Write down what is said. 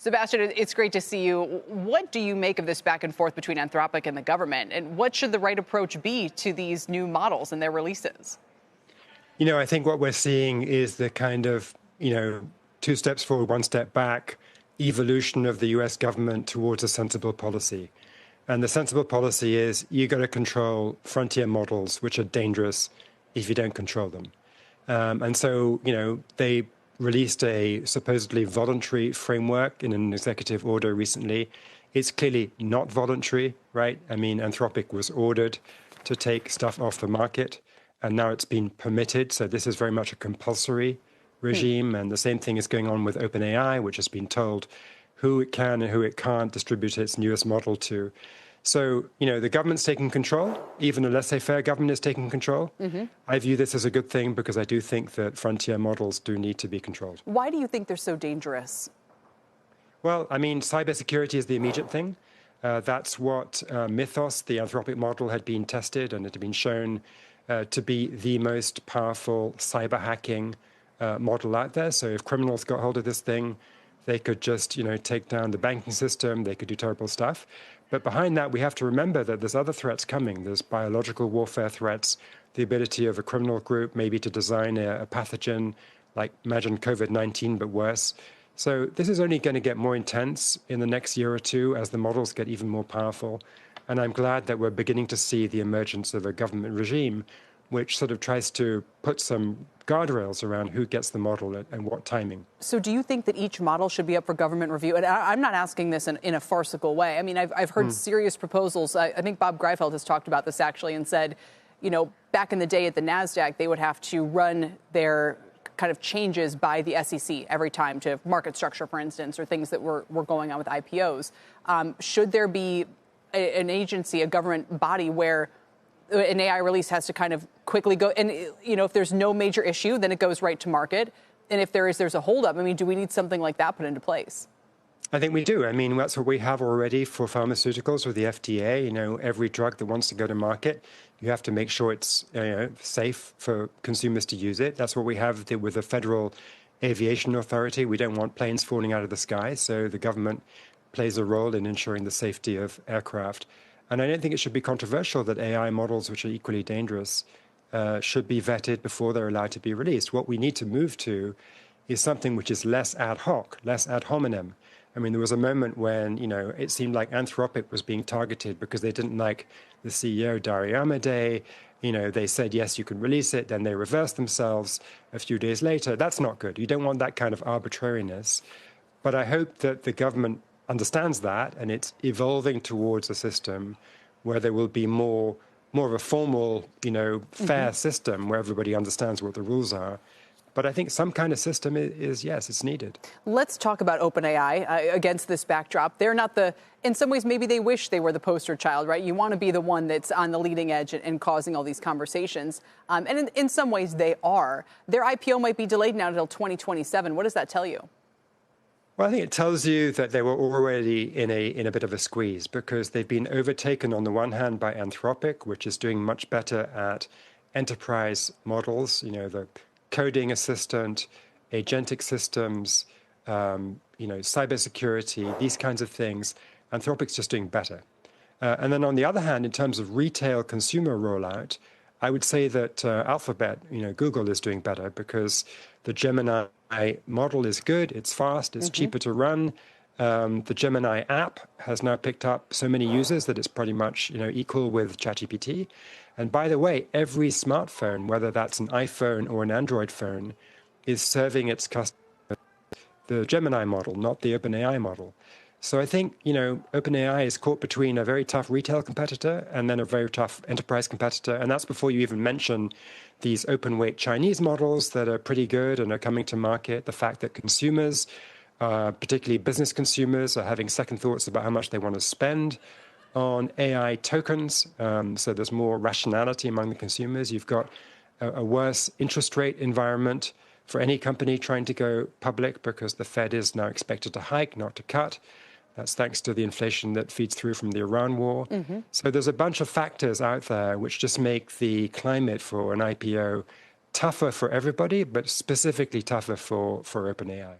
Sebastian, it's great to see you. What do you make of this back and forth between Anthropic and the government? And what should the right approach be to these new models and their releases? I think what we're seeing is the kind of, two steps forward, one step back evolution of the US government towards a sensible policy. And the sensible policy is you got to control frontier models, which are dangerous if you don't control them. And so, they released a supposedly voluntary framework in an executive order recently. It's clearly not voluntary, right? I mean, Anthropic was ordered to take stuff off the market, and now it's been permitted. So this is very much a compulsory regime. And the same thing is going on with OpenAI, which has been told who it can and who it can't distribute its newest model to. So, the government's taking control. Even a laissez-faire government is taking control. I view this as a good thing because I do think that frontier models do need to be controlled. Why do you think they're so dangerous? Well, I mean, cybersecurity is the immediate thing. That's what Mythos, the Anthropic model, had been tested, and it had been shown to be the most powerful cyber hacking model out there. So if criminals got hold of this thing, they could just, take down the banking system. They could do terrible stuff. But behind that, we have to remember that there's other threats coming. There's biological warfare threats, the ability of a criminal group maybe to design a pathogen, like imagine COVID-19, but worse. So this is only going to get more intense in the next year or two as the models get even more powerful. And I'm glad that we're beginning to see the emergence of a government regime which sort of tries to put some guardrails around who gets the model and what timing. So do you think that each model should be up for government review? And I'm not asking this in a farcical way. I mean, I've heard serious proposals. I think Bob Greifeld has talked about this actually and said, back in the day at the NASDAQ, they would have to run their kind of changes by the SEC every time to market structure, for instance, or things that were going on with IPOs. Should there be an agency, a government body where an AI release has to kind of quickly go, and if there's no major issue, then it goes right to market, and if there's a holdup, I mean, do we need something like that put into place? I think we do. I mean, that's what we have already for pharmaceuticals with the FDA. Every drug that wants to go to market, you have to make sure it's safe for consumers to use it. That's what we have with the Federal Aviation Authority. We don't want planes falling out of the sky, so the government plays a role in ensuring the safety of aircraft. And I don't think it should be controversial that AI models, which are equally dangerous, should be vetted before they're allowed to be released. What we need to move to is something which is less ad hoc, less ad hominem. I mean, there was a moment when, it seemed like Anthropic was being targeted because they didn't like the CEO, Dario Amodei. They said, yes, you can release it. Then they reversed themselves a few days later. That's not good. You don't want that kind of arbitrariness. But I hope that the government understands that, and it's evolving towards a system where there will be more of a formal, fair system where everybody understands what the rules are. But I think some kind of system yes, it's needed. Let's talk about OpenAI against this backdrop. They're not in some ways, maybe they wish they were the poster child, right? You want to be the one that's on the leading edge and causing all these conversations. And in some ways they are. Their IPO might be delayed now until 2027. What does that tell you? Well, I think it tells you that they were already in a bit of a squeeze because they've been overtaken on the one hand by Anthropic, which is doing much better at enterprise models, the coding assistant, agentic systems, cybersecurity, these kinds of things. Anthropic's just doing better. And then on the other hand, in terms of retail consumer rollout, I would say that Alphabet, Google is doing better because the Gemini model is good, it's fast, it's cheaper to run. The Gemini app has now picked up so many users that it's pretty much equal with ChatGPT. And by the way, every smartphone, whether that's an iPhone or an Android phone, is serving its customers the Gemini model, not the OpenAI model. So I think, OpenAI is caught between a very tough retail competitor and then a very tough enterprise competitor. And that's before you even mention these open weight Chinese models that are pretty good and are coming to market. The fact that consumers, particularly business consumers, are having second thoughts about how much they want to spend on AI tokens. So there's more rationality among the consumers. You've got a worse interest rate environment for any company trying to go public because the Fed is now expected to hike, not to cut. That's thanks to the inflation that feeds through from the Iran war. So there's a bunch of factors out there which just make the climate for an IPO tougher for everybody, but specifically tougher for OpenAI.